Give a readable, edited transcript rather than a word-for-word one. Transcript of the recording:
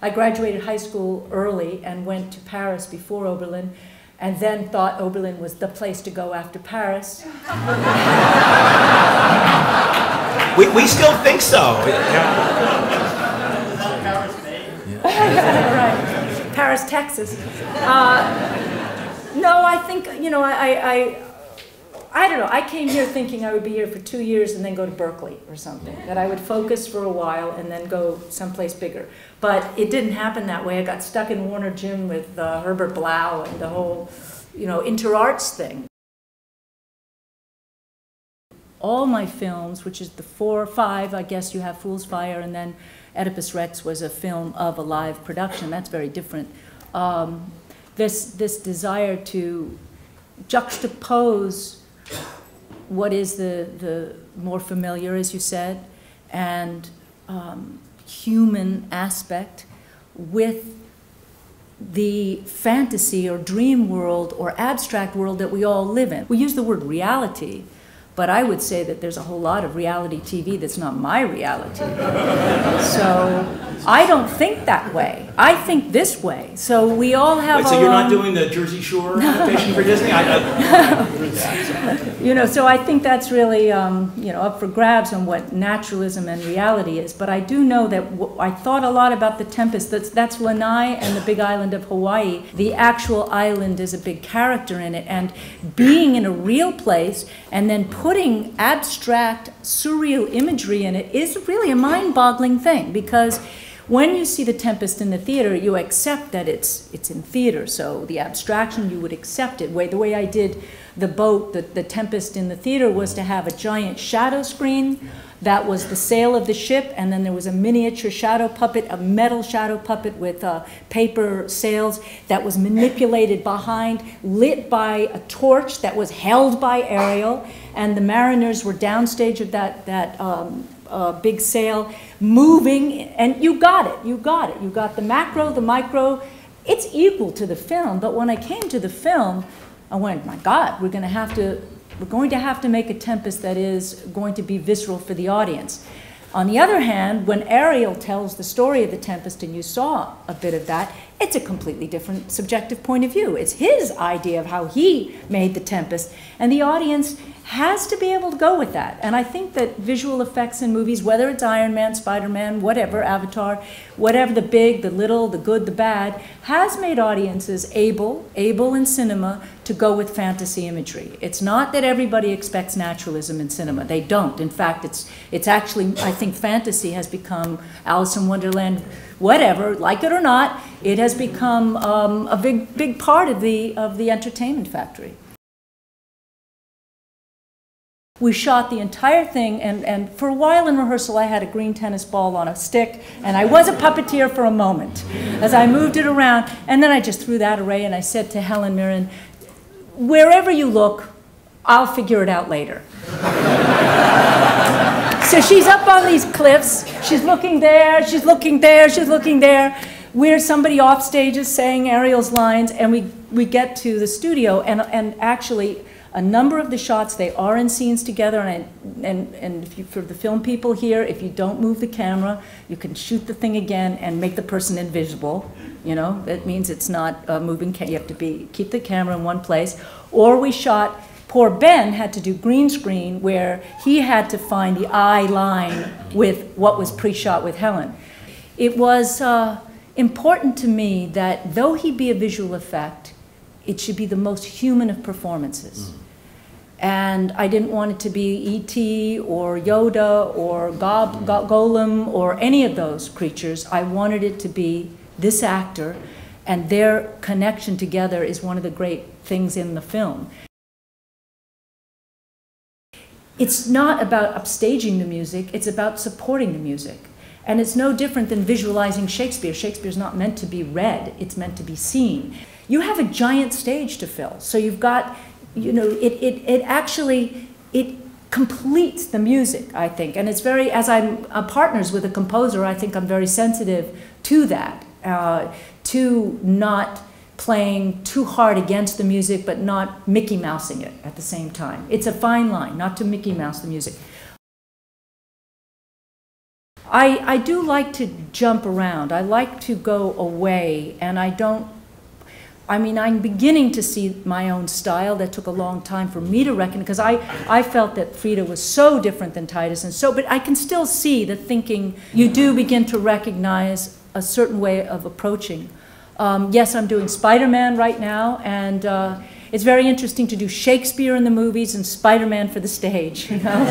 I graduated high school early and went to Paris before Oberlin, and then thought Oberlin was the place to go after Paris. We still think so. Right. Paris, Texas. No, I think, you know, I don't know. I came here thinking I would be here for 2 years and then go to Berkeley or something. That I would focus for a while and then go someplace bigger. But it didn't happen that way. I got stuck in Warner Gym with Herbert Blau and the whole, you know, interarts thing. All my films, which is the 4 or 5, I guess you have Fool's Fire, and then Oedipus Rex was a film of a live production. That's very different. This desire to juxtapose what is the more familiar, as you said, and human aspect with the fantasy or dream world or abstract world that we all live in. We use the word reality, but I would say that there's a whole lot of reality TV that's not my reality. So I don't think that way. I think this way. So we all have Wait, so you're not doing the Jersey Shore adaptation for Disney? You know, so I think that's really, you know, up for grabs on what naturalism and reality is. But I do know that I thought a lot about The Tempest. That's Lanai and the Big Island of Hawaii. The actual island is a big character in it. And being in a real place and then putting abstract, surreal imagery in it is really a mind-boggling thing, because when you see The Tempest in the theater, you accept that it's in theater, so the abstraction, you would accept it. The way I did the boat, the Tempest in the theater, was to have a giant shadow screen. That was the sail of the ship, and then there was a miniature shadow puppet, a metal shadow puppet with paper sails that was manipulated behind, lit by a torch that was held by Ariel, and the mariners were downstage of that big sail, moving, and you got it. You got the macro, the micro. It's equal to the film, but when I came to the film, I went, my God, we're going to have to make a Tempest that is going to be visceral for the audience. On the other hand, when Ariel tells the story of the Tempest, and you saw a bit of that, it's a completely different subjective point of view. It's his idea of how he made the Tempest, and the audience has to be able to go with that. And I think that visual effects in movies, whether it's Iron Man, Spider-Man, whatever, Avatar, whatever, the big, the little, the good, the bad, has made audiences able in cinema to go with fantasy imagery. It's not that everybody expects naturalism in cinema. They don't. In fact, it's actually, I think fantasy has become Alice in Wonderland, whatever, like it or not, it has become a big part of the entertainment factory. We shot the entire thing, and for a while in rehearsal I had a green tennis ball on a stick, and I was a puppeteer for a moment as I moved it around, and then I just threw that away, and I said to Helen Mirren, wherever you look, I'll figure it out later. So she's up on these cliffs, she's looking there, she's looking there, she's looking there. We're somebody off stage is saying Ariel's lines, and we get to the studio, and actually a number of the shots, they are in scenes together, and if you, for the film people here, if you don't move the camera, you can shoot the thing again and make the person invisible. You know, that means it's not moving. You have to keep the camera in one place. Or we shot, poor Ben had to do green screen where he had to find the eye line with what was pre-shot with Helen. It was important to me that though he be a visual effect, it should be the most human of performances. And I didn't want it to be E.T. or Yoda or Golem or any of those creatures. I wanted it to be this actor, and their connection together is one of the great things in the film. It's not about upstaging the music, it's about supporting the music. And it's no different than visualizing Shakespeare. Shakespeare's not meant to be read, it's meant to be seen. You have a giant stage to fill, so you've got, you know, it completes the music, I think. And it's very, as I'm partners with a composer, I think I'm very sensitive to that, to not playing too hard against the music, but not Mickey Mousing it at the same time. It's a fine line, not to Mickey Mouse the music. I do like to jump around. I like to go away, and I'm beginning to see my own style. That took a long time for me to reckon, because I felt that Frida was so different than Titus, but I can still see the thinking. You do begin to recognize a certain way of approaching. Yes, I'm doing Spider-Man right now, and it's very interesting to do Shakespeare in the movies and Spider-Man for the stage, you know?